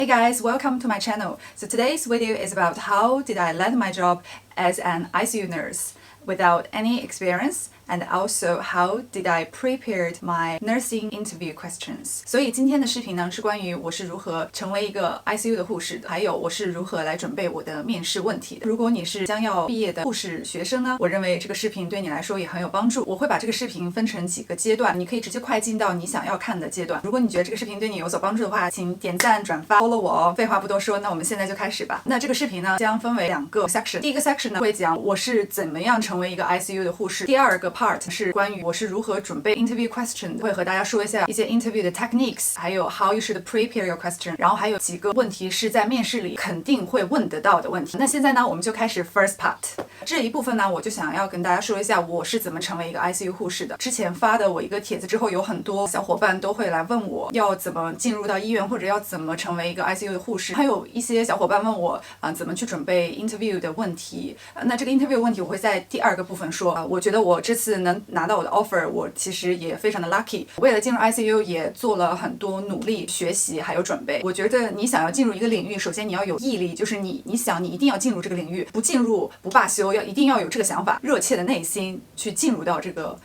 Hey guys, welcome to my channel. So today's video is about how did I land my job as an ICU nurse without any experience, and also how did I prepared my nursing interview questions. 所以今天的视频呢是关于我是如何成为一个 ICU 的护士的，还有我是如何来准备我的面试问题的。如果你是将要毕业的护士学生呢，我认为这个视频对你来说也很有帮助。我会把这个视频分成几个阶段，你可以直接快进到你想要看的阶段。如果你觉得这个视频对你有所帮助的话，请点赞、转发、follow 我哦。废话不多说，那我们现在就开始吧。那这个视频呢将分为2个 section。第一个 section 呢会讲我是怎么样成为一个 ICU 的护士。第二个 part 是关于我是如何准备 interview question， 会和大家说一下一些 interview 的 techniques， 还有 how you should prepare your question， 然后还有几个问题是在面试里肯定会问得到的问题。那现在呢我们就开始 first part。 这一部分呢我就想要跟大家说一下我是怎么成为一个 ICU 护士的。之前发的我一个帖子之后，有很多小伙伴都会来问我要怎么进入到医院，或者要怎么成为一个 ICU 的护士。还有一些小伙伴问我怎么去准备 interview 的问题。那这个 interview 问题我会在第2个部分说。我觉得我这次能拿到我的 offer， 我其实也非常的 lucky。为了进入 ICU 也做了很多努力学习还有准备。我觉得你想要进入一个领域，首先你要有毅力，就是你想你一定要进入这个领域，不进入不罢休，一定要有这个想法，热切的内心去进入到这个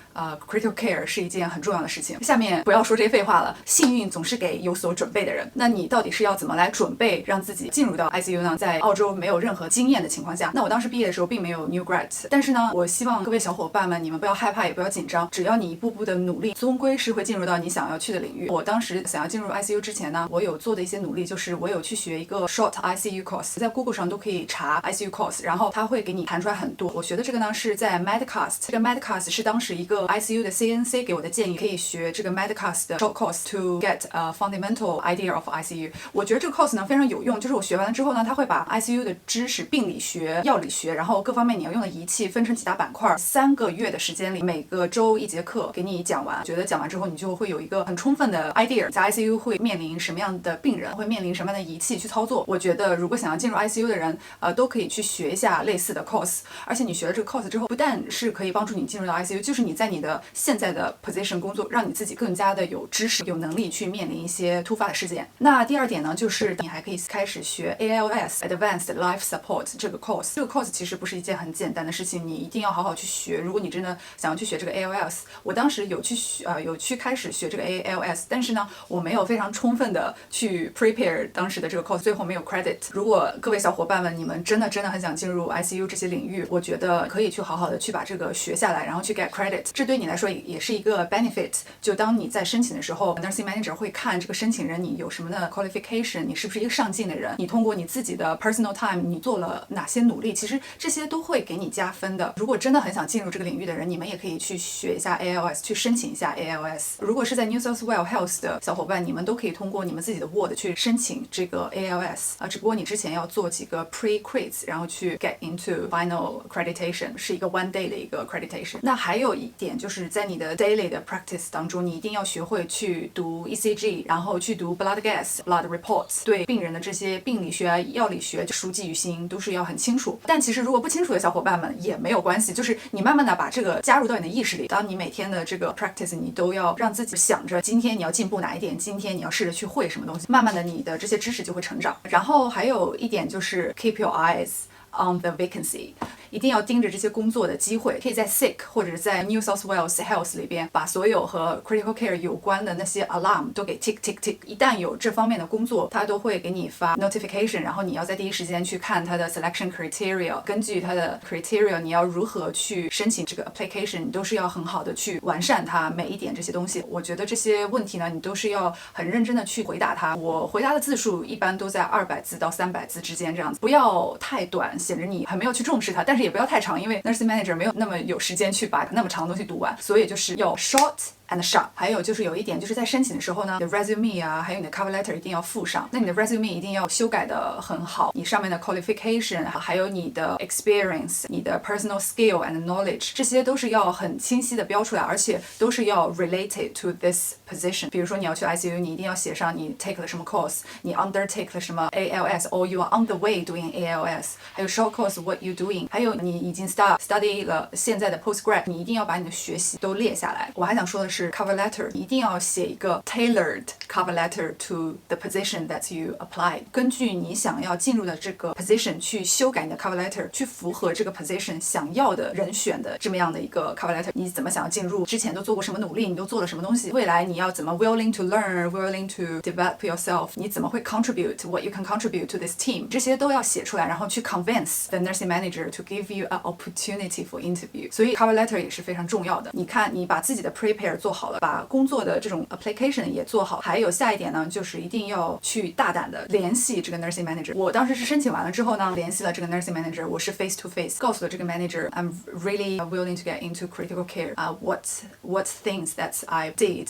critical care 是一件很重要的事情。下面不要说这些废话了，幸运总是给有所准备的人。那你到底是要怎么来准备让自己进入到 ICU 呢？在澳洲没有任何经验的情况下，那我当时毕业的时候并没有 new grad， 但是呢我希望各位小伙伴们你们不要害怕也不要紧张，只要你一步步的努力，终归是会进入到你想要去的领域。我当时想要进入 ICU 之前呢，我有做的一些努力，就是我有去学一个 short ICU course， 在 Google 上都可以查 ICU course， 然后它会给你弹出来很多。我学的这个呢是在 Medcast， 这个 Medcast 是当时一个 ICU 的 CNC 给我的建议，可以学这个 Medcast 的 short course to get a fundamental idea of ICU。 我觉得这个 course 呢非常有用，就是我学完了之后呢，它会把 ICU 的知识，病理学、药理学，然后各方面你要用的仪器分成几大板块，3个月的时间里，每个周1节课给你讲完。觉得讲完之后你就会有一个很充分的 idea， 在 ICU 会面临什么样的病人，会面临什么样的仪器去操作。我觉得如果想要进入 ICU 的人都可以去学一下类似的 course。 而且你学了这个 course 之后，不但是可以帮助你进入到 ICU， 就是你在你的现在的 position 工作，让你自己更加的有知识有能力去面临一些突发的事件。那第2点呢，就是你还可以开始学 ALS Advanced Life Support 这个 course。 这个 course 其实不是一件很简单的事情，你一定要好好去学。如果你真的想要去学这个 ALS， 我当时有去开始学这个 ALS， 但是呢我没有非常充分的去 prepare 当时的这个 course， 最后没有 credit。 如果各位小伙伴们你们真的很想进入 ICU 这些领域，我觉得可以去好好的去把这个学下来，然后去 get credit， 这对你来说也是一个 benefit。 就当你在申请的时候， nursing manager 会看这个申请人你有什么的 qualification， 你是不是一个上进的人，你通过你自己的 personal time 你做了哪些努力，其实这些都会给你加分的。如果真的很想进入这个领域的人，你们也可以去学一下 ALS， 去申请一下 ALS。 如果是在 New South Wales Health 的小伙伴，你们都可以通过你们自己的 ward 去申请这个 ALS， 只不过你之前要做几个 pre-quiz， 然后去 get into final accreditation， 是一个 one day 的一个 accreditation。 那还有一点就是在你的 daily 的 practice 当中，你一定要学会去读 ECG， 然后去读 blood gas blood reports， 对病人的这些病理学药理学熟记于心，都是要很清楚。但其实如果不清楚的小伙伴们也没有关系，就是你慢慢的把这个加入到你的意识里。当你每天的这个 practice， 你都要让自己想着今天你要进步哪一点，今天你要试着去会什么东西，慢慢的你的这些知识就会成长。然后还有一点就是 keep your eyes on the vacancy， 一定要盯着这些工作的机会，可以在 sick 或者在 New South Wales Health 里边把所有和 critical care 有关的那些 alarm 都给 tick tick tick。 一旦有这方面的工作，它都会给你发 notification， 然后你要在第一时间去看它的 selection criteria， 根据它的 criteria 你要如何去申请这个 application， 你都是要很好的去完善它每一点这些东西。我觉得这些问题呢你都是要很认真的去回答它。我回答的字数一般都在200字到300字之间这样子，不要太短显得你很没有去重视它，但是也不要太长，因为 nursing manager 没有那么有时间去把那么长的东西读完，所以就是要 short and sharp。 还有就是有一点，就是在申请的时候呢，你的 resume 啊，还有你的 cover letter 一定要附上。那你的 resume 一定要修改的很好，你上面的 qualification， 还有你的 experience， 你的 personal skill and knowledge， 这些都是要很清晰的标出来，而且都是要 related to this position。 比如说你要去 ICU， 你一定要写上你 take 了什么 course， 你 undertake 了什么 ALS， or you are on the way doing ALS， 还有 short course what you doing， 还有你已经 study 了现在的 postgrad， 你一定要把你的学习都列下来。我还想说的是是 cover letter， 你一定要写一个 tailored cover letter to the position that you applied， 根据你想要进入的这个 position 去修改你的 cover letter， 去符合这个 position 想要的人选的这么样的一个 cover letter。你怎么想要进入？之前都做过什么努力？你都做了什么东西？未来你要怎么 willing to learn, willing to develop yourself？ 你怎么会 contribute what you can contribute to this team？ 这些都要写出来，然后去 convince the nursing manager to give you an opportunity for interview。所以 cover letter 也是非常重要的。你看，你把自己的 prepare 做好了，把工作的这种 application 也做好，还有下一点呢，就是一定要去大胆的联系这个 nursing manager。我当时是申请完了之后呢，联系了这个 nursing manager， 我是 face to face， 告诉了这个 manager I'm really willing to get into critical care. What things that I did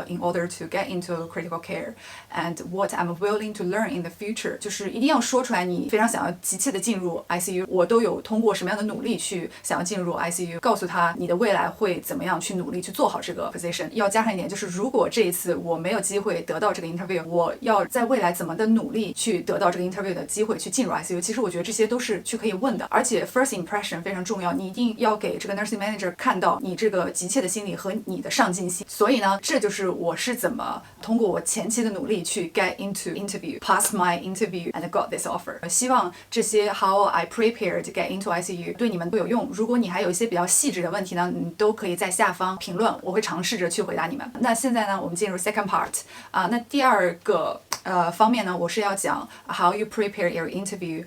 in order to get into critical care, and what I'm willing to learn in the future. 就是一定要说出来，你非常想要急切的进入 ICU， 我都有通过什么样的努力去想要进入 ICU， 告诉他你的未来会怎么样去努力去做好这个 position。要加上一点，就是如果这一次我没有机会得到这个 interview， 我要在未来怎么的努力去得到这个 interview 的机会去进入 ICU。其实我觉得这些都是去可以问的，而且 first impression 非常重要，你一定要给这个 nursing manager 看到你这个急切的心理和你的上进心。所以呢，这就是我是怎么通过我前期的努力去 get into interview, pass my interview and got this offer。希望这些 how I prepared to get into ICU 对你们都有用。如果你还有一些比较细致的问题呢，你都可以在下方评论，我会尝试着去回答你们。那现在呢，我们进入 second part。那第二个方面呢，我是要讲 how you prepare your interview,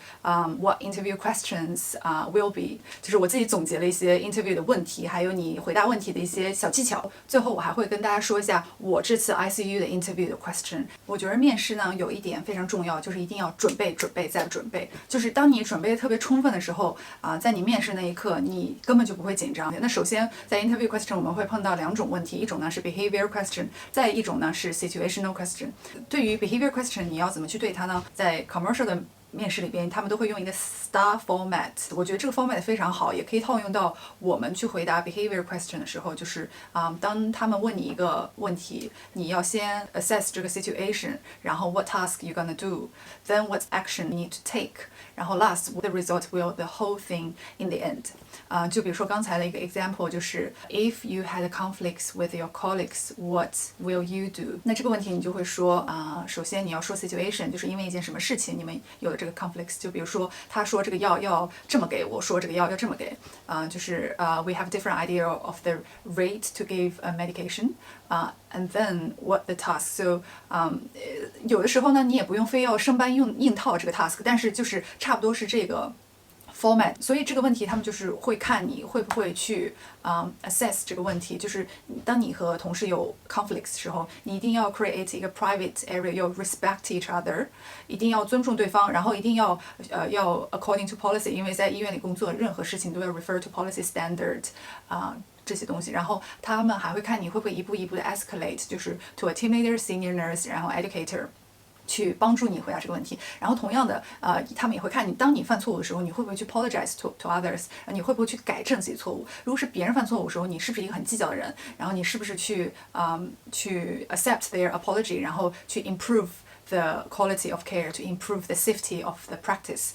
what interview questions will be， 就是我自己总结了一些 interview 的问题，还有你回答问题的一些小技巧。最后我还会跟大家说一下我这次 ICU 的 interview 的 question。我觉得面试呢有一点非常重要，就是一定要准备再准备。就是当你准备的特别充分的时候在你面试那一刻，你根本就不会紧张。那首先在 interview question 我们会碰到两种问题，一种呢是 behavior question， 再一种呢是 situational question。对于 behavior question 你要怎么去对它呢？在 commercial 的面试里边，他们都会用一个 STAR format， 我觉得这个 format 非常好，也可以套用到我们去回答 behavior question 的时候，就是当他们问你一个问题，你要先 assess 这个 situation， 然后 what task you gonna do, then what action you need to take， 然后 last the result will the whole thing in the end。就比如说刚才的一个 example 就是 if you had conflicts with your colleagues, what will you do？ 那这个问题你就会说首先你要说 situation， 就是因为一件什么事情你们有了这个 conflicts， 就比如说他说这个药要这么给，我说这个药要这么给，就是 we have different idea of the rate to give a medication。And then what the task? So 有的时候呢，你也不用非要生搬硬套这个 task， 但是就是差不多是这个format。所以这个问题他们就是会看你会不会去assess 这个问题，就是当你和同事有 conflicts 的时候，你一定要 create 一个 private area， 要 respect each other， 一定要尊重对方，然后一定要according to policy， 因为在医院里工作，任何事情都要 refer to policy standard。这些东西，然后他们还会看你会不会一步一步的 escalate， 就是 to a team leader, senior nurse， 然后 educator， 去帮助你回答这个问题。然后同样的，他们也会看你，当你犯错误的时候，你会不会去 apologize to others， 你会不会去改正自己错误？如果是别人犯错误的时候，你是不是一个很计较的人？然后你是不是去accept their apology， 然后去 improve the quality of care, to improve the safety of the practice。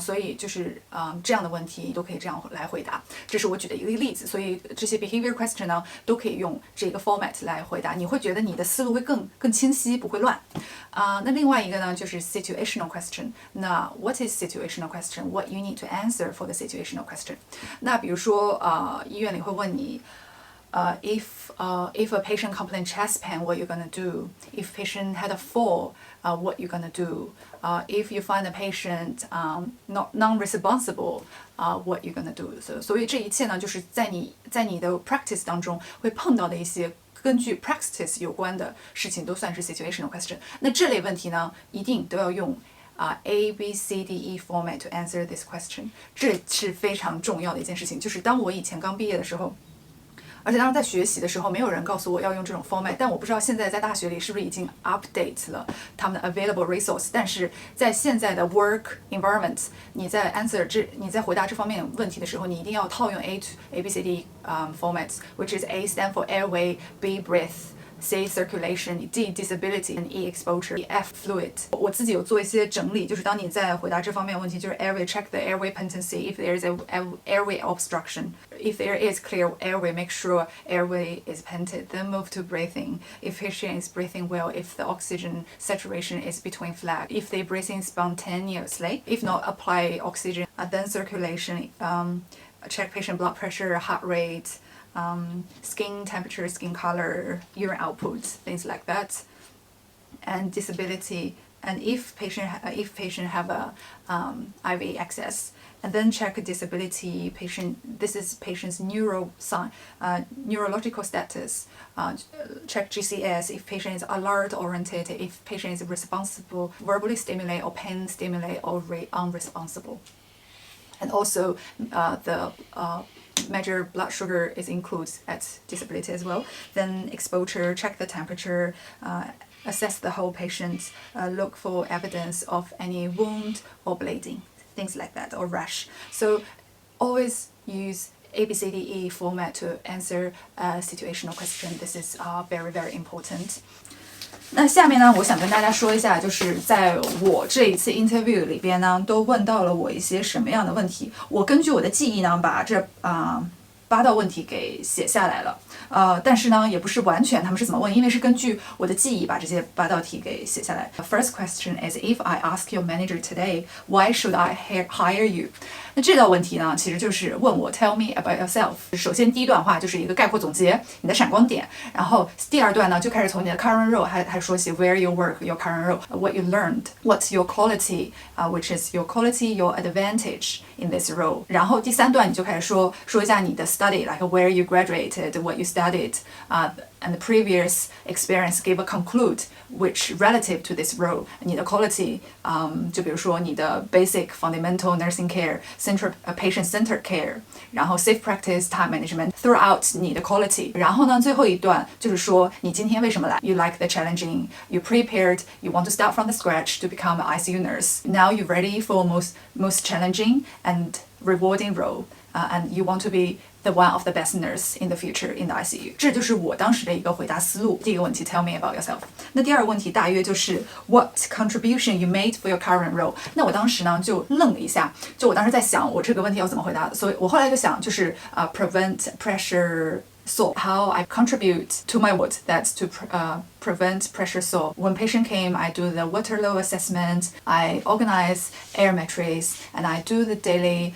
所以就是这样的问题你都可以这样来回答。这是我举的一个例子，所以这些 behavior question 呢都可以用这个 format 来回答，你会觉得你的思路会更清晰，不会乱。那另外一个呢就是 situational question。那 what is situational question? What you need to answer for the situational question？ 那比如说医院里会问你if a patient complain chest pain, what you gonna do? If patient had a fall, what you gonna do? If you find the patient non-responsible, what you gonna do? 所以这一切呢，就是在你的 practice 当中会碰到的一些根据 practice 有关的事情，都算是 situational question。那这类问题呢，一定都要用A, B, C, D, E format to answer this question。这是非常重要的一件事情。就是当我以前刚毕业的时候，而且当时在学习的时候，没有人告诉我要用这种 format， 但我不知道现在在大学里是不是已经 update 了他们的 available resource。但是在现在的 work environment， 你在回答这方面问题的时候，你一定要套用 A B C D formats， which is A stand for airway, B breath, C circulation, D disability, and E exposure, F fluid. 我自己有做一些整理，就是当你在回答这方面的问题，就是 airway check the airway patency. If there is a airway obstruction, if there is clear airway, make sure airway is patented. Then move to breathing. If patient is breathing well, if the oxygen saturation is between flag, if they breathing spontaneously, if not apply oxygen. Then circulation. Check patient blood pressure, heart rate. Skin temperature, skin color, urine output, things like that, and disability. And if patient have a IV access, and then check disability patient. This is patient's neurological status. Check GCS if patient is alert oriented, if patient is responsible, verbally stimulate or pain stimulate or unresponsible. And also the measure blood sugar is included at disability as well. Then exposure, check the temperature, assess the whole patient, look for evidence of any wound or bleeding, things like that, or rash. So always use ABCDE format to answer a situational question. This is very, very important. 那下面呢，我想跟大家说一下，就是在我这一次 interview 里边呢，都问到了我一些什么样的问题。我根据我的记忆呢，把这8道问题给写下来了。但是呢，也不是完全他们是怎么问，因为是根据我的记忆把这些8道题给写下来。The first question is, if I ask your manager today, why should I hire you? 那这道问题呢，其实就是问我 Tell me about yourself。首先第一段话就是一个概括总结，你的闪光点。然后第二段呢，就开始从你的 current role 还说起 where you work, your current role, what you learned, what's your quality, which is your quality, your advantage in this role. 然后第三段你就开始说一下你的 study, like where you graduated, what you studied, and the previous experience give a conclude which relative to this role. 你的 quality, 就比如说你的 basic fundamental nursing care, patient-centered care, 然后 safe practice, time management throughout 你的 quality. 然后呢，最后一段就是说你今天为什么来 You like the challenging, you prepared, you want to start from the scratch to become an ICU nurse. Now you're ready for most challenging and rewarding role, and you want to be the one of the best nurse in the future in the ICU. 这就是我当时的一个回答思路。第一个问题 Tell me about yourself. 那第二个问题大约就是 What contribution you made for your current role? 那我当时呢就愣了一下，就我当时在想我这个问题要怎么回答，所以我后来就想就是prevent pressure sore. How I contribute to my work, that's to prevent pressure sore. When patient came, I do the water level assessment, I organize air matrix, and I do the daily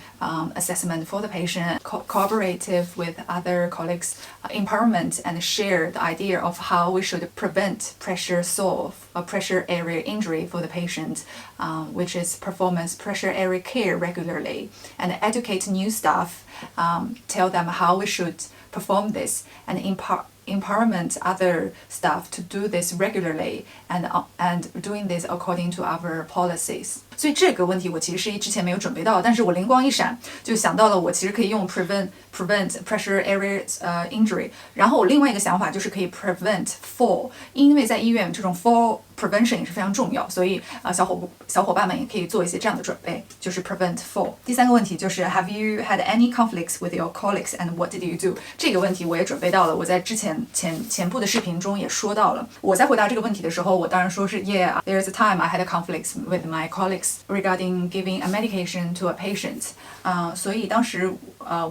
assessment for the patient, cooperative with other colleagues, empowerment, and share the idea of how we should prevent pressure sore or pressure area injury for the patient, which is performance pressure area care regularly, and educate new staff, tell them how we should perform this, and empowerment other staff to do this regularly and doing this according to our policies. 所以这个问题我其实是之前没有准备到，但是我灵光一闪就想到了我其实可以用 prevent pressure area injury. 然后我另外一个想法就是可以 prevent fall， 因为在医院这种 fall prevention 也是非常重要，所以小伙伴们也可以做一些这样的准备，就是 prevent fall. 第三个问题就是 Have you had any conflicts with your colleagues and what did you do? 这个问题我也准备到了，我在之前部的视频中也说到了。我在回答这个问题的时候，我当然说是 Yeah, there's a time I had a conflict with my colleagues regarding giving a medication to a patient. 所以当时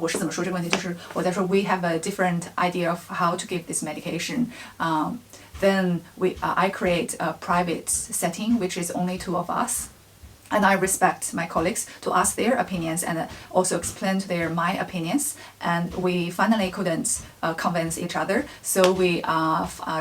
我是怎么说这个问题，就是我在说 We have a different idea of how to give this medication. Then I create a private setting which is only 2 of us. And I respect my colleagues to ask their opinions and also explain to them my opinions. And we finally couldn't convince each other. So we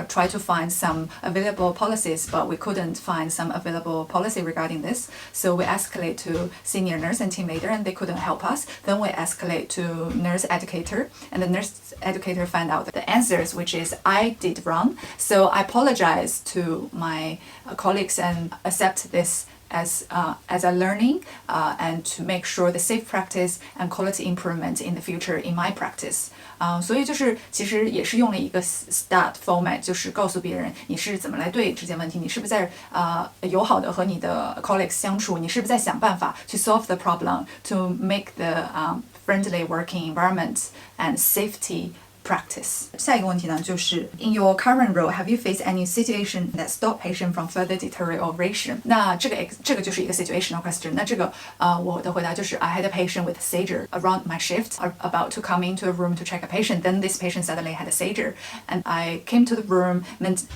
try to find some available policies, but we couldn't find some available policy regarding this. So we escalate to senior nurse and team leader, and they couldn't help us. Then we escalate to nurse educator, and the nurse educator found out the answers, which is I did wrong. So I apologize to my colleagues and accept this as a learning and to make sure the safe practice and quality improvement in the future in my practice. 所以就是其实也是用了一个 START format， 就是告诉别人你是怎么来对这件问题，你是不是在友好的和你的 colleagues 相处，你是不是在想办法去 solve the problem to make the friendly working environment and safety practice。下一个问题呢，就是 In your current role, have you faced any situation that stop patient from further deterioration？ 那这个就是一个 situational question。那这个我的回答就是 I had a patient with a seizure around my shift, about to come into a room to check a patient. Then this patient suddenly had a seizure, and I came to the room,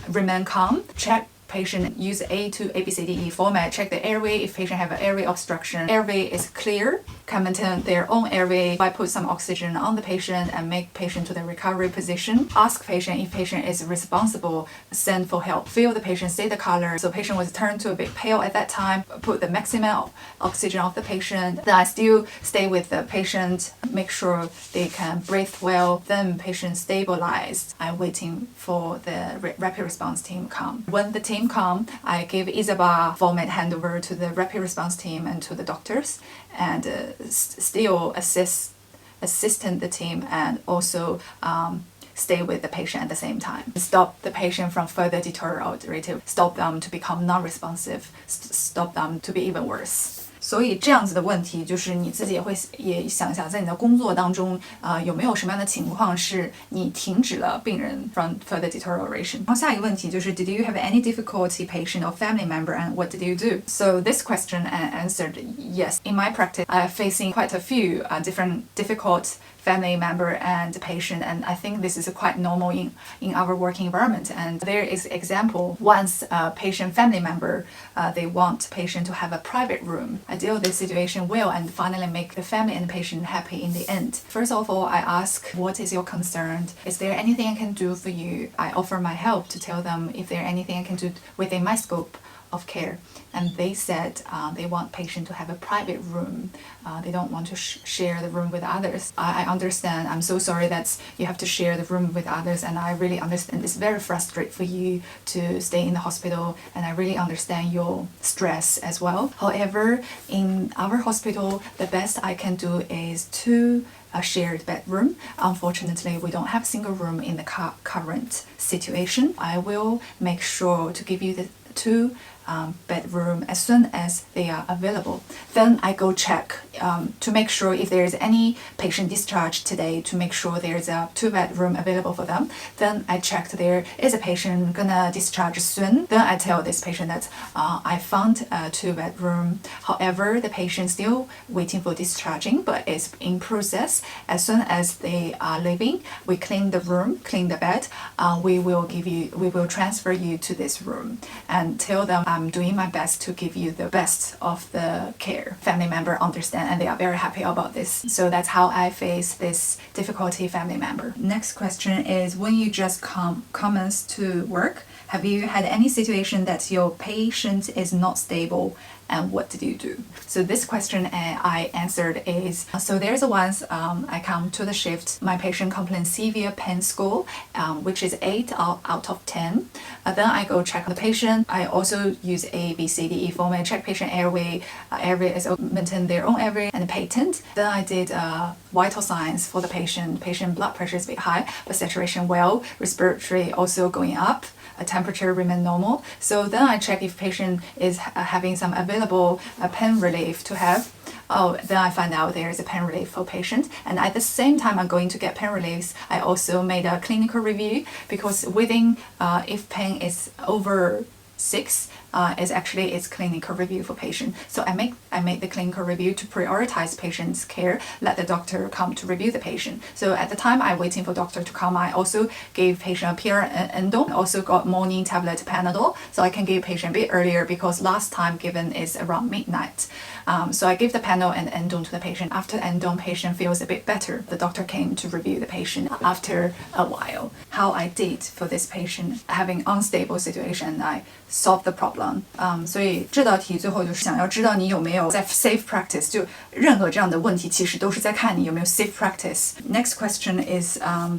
remain calm, check patient, use A to ABCDE format, check the airway. If patient have an airway obstruction, airway is clear, can maintain their own airway. I put some oxygen on the patient and make patient to the recovery position. Ask patient if patient is responsible, send for help. Feel the patient, say the color. So patient was turned to a bit pale at that time. Put the maximum oxygen of the patient. Then I still stay with the patient, make sure they can breathe well. Then patient stabilized. I'm waiting for the rapid response team come. When the team come, I give Isabel format handover to the rapid response team and to the doctors, and still assistant the team, and also stay with the patient at the same time. Stop the patient from further deteriorating, stop them to become non-responsive, stop them to be even worse. 所以这样子的问题，就是你自己也想想，在你的工作当中，有没有什么样的情况是你停止了病人 from further deterioration？ 然后下一个问题就是 Did you have any difficulty patient or family member, and what did you do? So this question answered yes. In my practice, I'm facing quite a few different difficult family member and patient, and I think this is quite normal in our working environment. And there is example, once a patient family member, they want patient to have a private room. I deal this situation well and finally make the family and patient happy in the end. First of all, I ask, what is your concern? Is there anything I can do for you? I offer my help to tell them if there anything I can do within my scope of care. And they said they want patient to have a private room. They don't want to share the room with others. I understand. I'm so sorry that you have to share the room with others, and I really understand it's very frustrating for you to stay in the hospital, and I really understand your stress as well. However, in our hospital, the best I can do is to a shared bedroom. Unfortunately, we don't have a single room in the current situation. I will make sure to give you the 2 bedroom as soon as they are available. Then I go check to make sure if there is any patient discharged today, to make sure there's a 2 bedroom available for them. Then I checked there is a patient gonna discharge soon. Then I tell this patient that I found a 2 bedroom. However, the patient still waiting for discharging, but it's in process. As soon as they are leaving, we clean the room, clean the bed. We will transfer you to this room and tell them I'm doing my best to give you the best of the care. Family member understand, and they are very happy about this. So that's how I face this difficulty family member. Next question is, when you just commence to work, have you had any situation that your patient is not stable, and what did you do? So this question I answered is, so there's once I come to the shift, my patient complains severe pain score, which is 8 out of 10. Then I go check the patient. I also use A, B, C, D, E format, check patient airway. Airway is maintain their own airway and patent. Then I did vital signs for the patient. Patient blood pressure is a bit high, but saturation well, respiratory also going up. Temperature remain normal. So then I check if patient is having some available pain relief to have. Then I find out there is a pain relief for patient, and at the same time I'm going to get pain reliefs. I also made a clinical review, because within if pain is over 6 is actually its clinical review for patient. So I made the clinical review to prioritize patient's care, let the doctor come to review the patient. So at the time I'm waiting for doctor to come, I also gave patient a PR endo, also got morning tablet Panadol, so I can give patient a bit earlier, because last time given is around midnight. So I give the Panadol and endo to the patient. After endo, patient feels a bit better. The doctor came to review the patient after a while. How I did for this patient having unstable situation, I solved the problem. 所以这道题最后就是想要知道你有没有在 safe practice， 就任何这样的问题其实都是在看你有没有 safe practice. Next question is,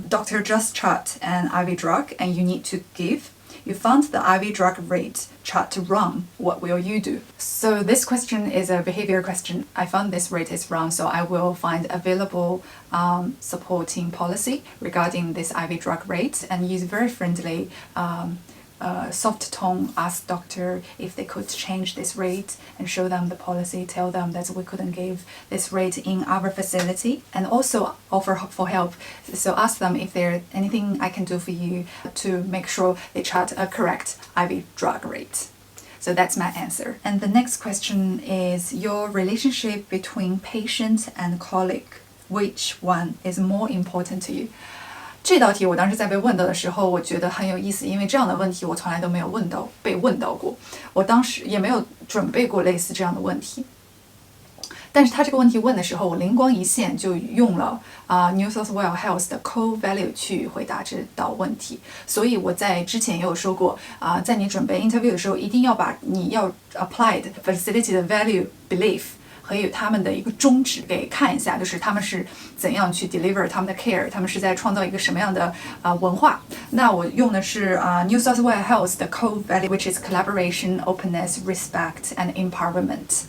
doctor just chart an IV drug and you need to give. You found the IV drug rate chart wrong. What will you do? So this question is a behavior question. I found this rate is wrong, so I will find available supporting policy regarding this IV drug rate and use very friendly soft tone ask doctor if they could change this rate and show them the policy, tell them that we couldn't give this rate in our facility, and also offer for help. So ask them if there's anything I can do for you to make sure they chart a correct IV drug rate. So that's my answer. And the next question is your relationship between patient and colleague. Which one is more important to you? 这道题我当时在被问到的时候，我觉得很有意思，因为这样的问题我从来都没有被问到过，我当时也没有准备过类似这样的问题。但是他这个问题问的时候，我灵光一现就用了New South Wales Health 的 core value 去回答这道问题。所以我在之前也有说过在你准备 interview 的时候，一定要把你要 applied facility 的 value belief和有他们的一个宗旨给看一下，就是他们是怎样去 deliver 他们的 care， 他们是在创造一个什么样的文化。那我用的是New South Wales Health 的 core value, which is collaboration, openness, respect, and empowerment.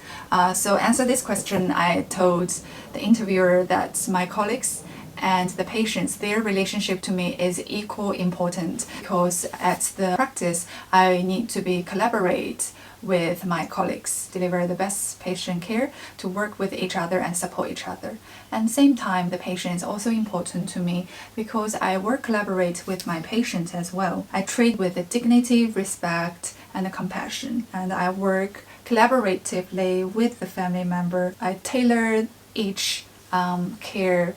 So answer this question, I told the interviewer that my colleagues and the patients, their relationship to me is equal important because at the practice, I need to be collaborate with my colleagues, deliver the best patient care, to work with each other and support each other. And same time, the patient is also important to me because I work collaborate with my patients as well. I treat with the dignity, respect, and compassion, and I work collaboratively with the family member. I tailor each care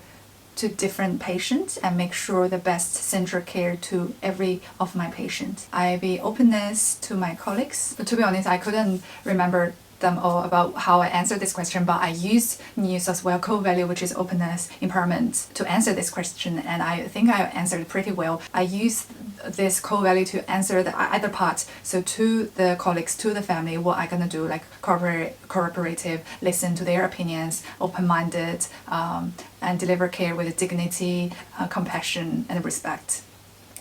to different patients and make sure the best central care to every of my patients. I be openness to my colleagues. But to be honest, I couldn't remember them all about how I answered this question, but I used New South Wales core value, which is openness, empowerment, to answer this question, and I think I answered pretty well. I used this core value to answer the other part. So to the colleagues, to the family, what I gonna do, like cooperative, listen to their opinions, open-minded, and deliver care with dignity, compassion, and respect.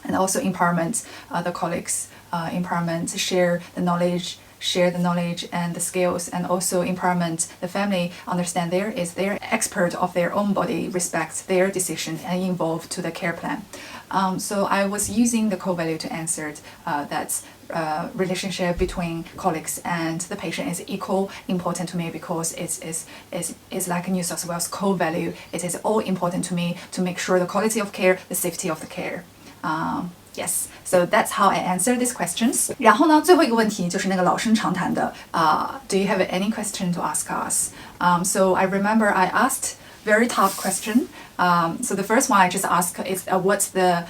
And also empowerment, the colleagues, empowerment, share the knowledge and the skills, and also empowerment the family, understand they're expert of their own body, respect their decision and involved to the care plan. So I was using the core value to answer that relationship between colleagues and the patient is equal important to me because it's like a New South Wales core value. It is all important to me to make sure the quality of care, the safety of the care. Yes, so that's how I answer these questions. 然后呢，最后一个问题就是那个老生常谈的Do you have any question to ask us? So I remember I asked very tough question. So the first one I just asked is what's the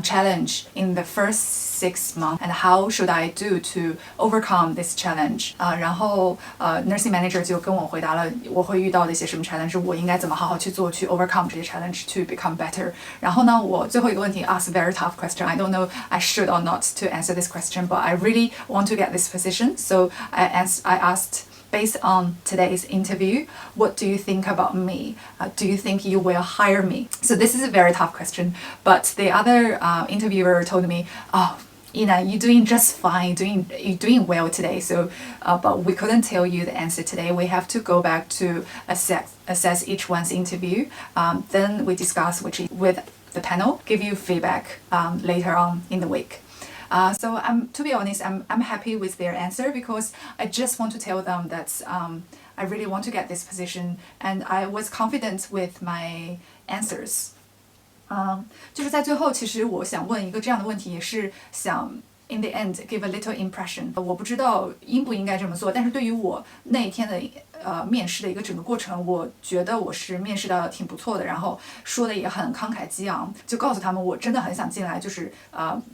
challenge in the first 6 months and how should I do to overcome this challenge? 然后nursing manager 就跟我回答了我会遇到的一些什么 challenge， 我应该怎么好好去做去 overcome 这些 challenge to become better. 然后呢，我最后一个问题 ask a very tough question. I don't know I should or not to answer this question, but I really want to get this position. So I asked,Based on today's interview, what do you think about me? Do you think you will hire me? So this is a very tough question, but the other interviewer told me, oh, Ina, you're doing just fine, you're doing well today. So, but we couldn't tell you the answer today. We have to go back to assess each one's interview. Then we discuss with the panel, give you feedback later on in the week. So to be honest, I'm happy with their answer because I just want to tell them that I really want to get this position and I was confident with my answers. 就是在最后，其实我想问一个这样的问题，也是想 in the end give a little impression. 我不知道应不应该这么做，但是对于我那一天的面试的一个整个过程，我觉得我是面试的挺不错的，然后说的也很慷慨激昂，就告诉他们我真的很想进来，就是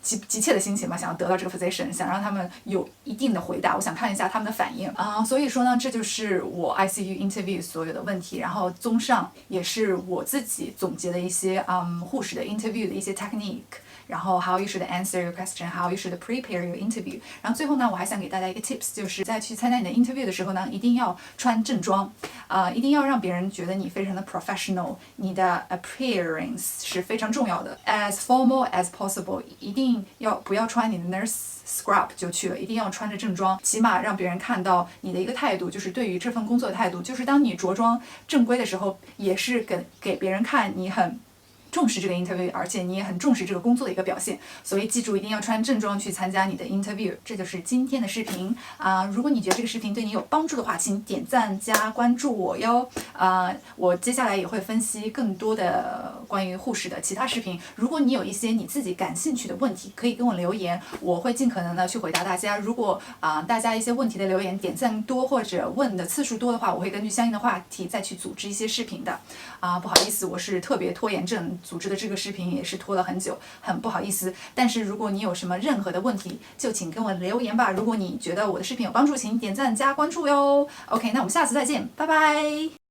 急切的心情嘛，想要得到这个 position， 想让他们有一定的回答，我想看一下他们的反应所以说呢，这就是我 ICU interview 所有的问题，然后综上也是我自己总结的一些护士的 interview 的一些 technique。然后 how you should answer your question, how you should prepare your interview. 然后最后呢，我还想给大家一个 tips， 就是在去参加你的 interview 的时候呢，一定要穿正装，一定要让别人觉得你非常的 professional， 你的 appearance 是非常重要的 ，as formal as possible， 一定要不要穿你的 nurse scrub 就去了，一定要穿着正装，起码让别人看到你的一个态度，就是对于这份工作的态度，就是当你着装正规的时候，也是给别人看你很重视这个 interview， 而且你也很重视这个工作的一个表现。所以记住一定要穿正装去参加你的 interview。这就是今天的视频如果你觉得这个视频对你有帮助的话，请点赞加关注我哟。我接下来也会分析更多的关于护士的其他视频。如果你有一些你自己感兴趣的问题，可以跟我留言，我会尽可能的去回答大家。如果大家一些问题的留言点赞多或者问的次数多的话，我会根据相应的话题再去组织一些视频的。不好意思，我是特别拖延症，组织的这个视频也是拖了很久，很不好意思。但是如果你有什么任何的问题，就请跟我留言吧。如果你觉得我的视频有帮助，请点赞加关注哟。OK， 那我们下次再见，拜拜。